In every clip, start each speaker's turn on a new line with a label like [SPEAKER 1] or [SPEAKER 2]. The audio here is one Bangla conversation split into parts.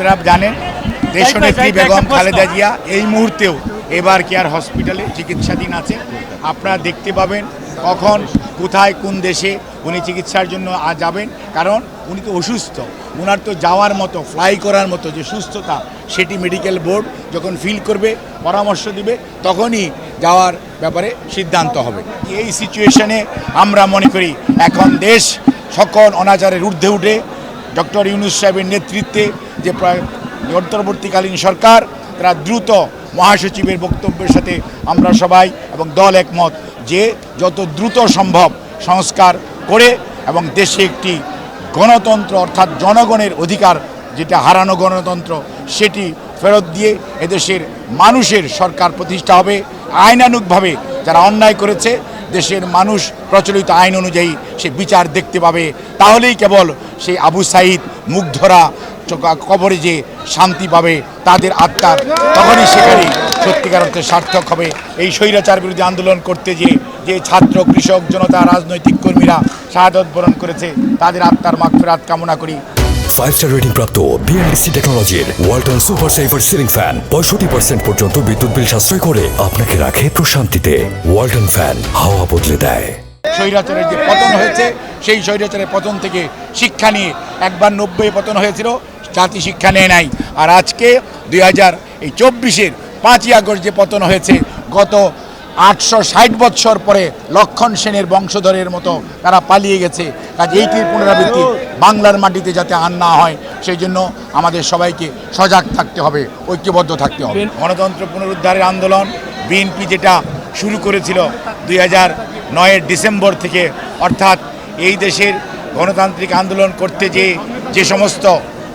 [SPEAKER 1] আপনারা জানেন দেশনেত্রী বেগম খালেদা জিয়া এই মুহূর্তেও এবার কেয়ার হসপিটালে চিকিৎসাধীন আছে। আপনারা দেখতে পাবেন কখন কোথায় কোন দেশে উনি চিকিৎসার জন্য যাবেন, কারণ উনি তো অসুস্থ। ওনার তো যাওয়ার মতো, ফ্লাই করার মতো যে সুস্থতা, সেটি মেডিকেল বোর্ড যখন ফিল করবে, পরামর্শ দিবে, তখনই যাওয়ার ব্যাপারে সিদ্ধান্ত হবে। এই সিচুয়েশনে আমরা মনে করি এখন দেশ সকল অনাচারের ঊর্ধ্বে উঠে ডক্টর ইউনূস সাহেবের নেতৃত্বে যে অন্তর্বর্তীকালীন সরকার, তারা দ্রুত মহাসচিবের বক্তব্যের সাথে আমরা সবাই এবং দল একমত যে যত দ্রুত সম্ভব সংস্কার করে এবং দেশে একটি গণতন্ত্র অর্থাৎ জনগণের অধিকার যেটা হারানো গণতন্ত্র সেটি ফেরত দিয়ে এদেশের মানুষের সরকার প্রতিষ্ঠা হবে। আইনানুগভাবে যারা অন্যায় করেছে দেশের মানুষ প্রচলিত আইন অনুযায়ী সে বিচার দেখতে পাবে। তাহলেই কেবল সেই আবু সাঈদ মুগ্ধরা কবরে যে শান্তি পাবে তাদের আত্মার, তখনই সেখানে সত্যিকার অর্থে সার্থক হবে। এই স্বৈরাচার বিরোধী আন্দোলন করতে যে ছাত্র, কৃষক, জনতা, রাজনৈতিক কর্মীরা শাহাদত বরণ করেছে তাদের আত্মার মাগফিরাত কামনা করি।
[SPEAKER 2] 5-স্টার রেটিং প্রাপ্ত বিএলডিসি টেকনোলজির Walton super saver ceiling fan 65% পর্যন্ত বিদ্যুৎ বিল সাশ্রয় করে আপনাকে রাখে প্রশান্তিতে। ওয়ালটন ফ্যান হাওয়া বদলে দেয়।
[SPEAKER 1] স্বৈরাচারের যে পতন হয়েছে সেই স্বৈরাচারের পতন থেকে শিক্ষা নিয়ে একবার 90 পতন হয়েছিল, জাতি শিক্ষা নেয় নাই। আর আজকে 2024-এর 5ই আগস্ট যে পতন হয়েছে, গত 860 বৎসর পরে লক্ষণ সেনের বংশধরের মতো তারা পালিয়ে গেছে। কাজে এইটির পুনরাবৃত্তি বাংলার মাটিতে যাতে আর না হয় সেই জন্য আমাদের সবাইকে সজাগ থাকতে হবে, ঐক্যবদ্ধ থাকতে হবে। গণতন্ত্র পুনরুদ্ধারের আন্দোলন বিএনপি যেটা শুরু করেছিল 2009-এর ডিসেম্বর থেকে, অর্থাৎ এই দেশের গণতান্ত্রিক আন্দোলন করতে যে সমস্ত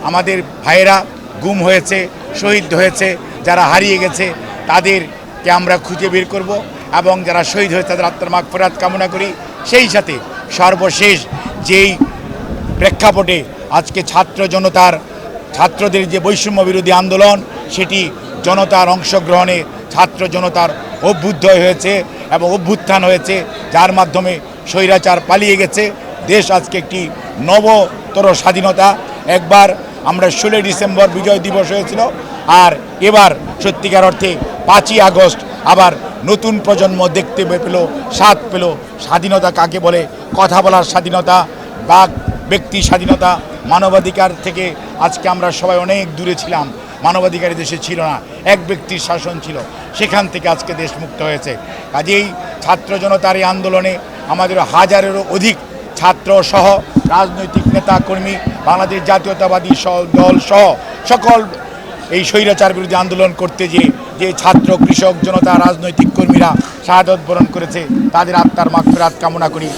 [SPEAKER 1] আমাদের ভাইয়েরা গুম হয়েছে, শহীদ হয়েছে, যারা হারিয়ে গেছে তাদেরকে আমরা খুঁজে বের করব এবং যারা শহীদ হয়েছে তাদের আত্মার মাগফিরাত কামনা করি। সেই সাথে সর্বশেষ যেই প্রেক্ষাপটে আজকে ছাত্রদের যে বৈষম্য বিরোধী আন্দোলন, সেটি জনতার অংশগ্রহণে ছাত্র জনতার অভ্যুদয় হয়েছে এবং অভ্যুত্থান হয়েছে, যার মাধ্যমে স্বৈরাচার পালিয়ে গেছে। দেশ আজকে একটি নবতর স্বাধীনতা। একবার আমরা 16 ডিসেম্বর বিজয় দিবস হয়েছিল, আর এবার সত্যিকার অর্থে 5ই আগস্ট আবার নতুন প্রজন্ম দেখতে পেল, স্বাদ পেল স্বাধীনতা কাকে বলে। কথা বলার স্বাধীনতা, বাক ব্যক্তি স্বাধীনতা, মানবাধিকার থেকে আজকে আমরা সবাই অনেক দূরে ছিলাম। মানবাধিকারী দেশে ছিল না, এক ব্যক্তির শাসন ছিল, সেখান থেকে আজকে দেশ মুক্ত হয়েছে। কাজেই ছাত্র জনতার এই আন্দোলনে আমাদের হাজারেরও অধিক ছাত্র সহ রাজনৈতিক নেতা কর্মী, বাংলাদেশ জাতীয়তাবাদী দল সহ সকল এই স্বৈরাচার বিরোধী আন্দোলন করতে যে ছাত্র, কৃষক, জনতা, রাজনৈতিক কর্মীরা শাহাদত বরণ করেছে তাদের আত্মার মাগফিরাত কামনা করি।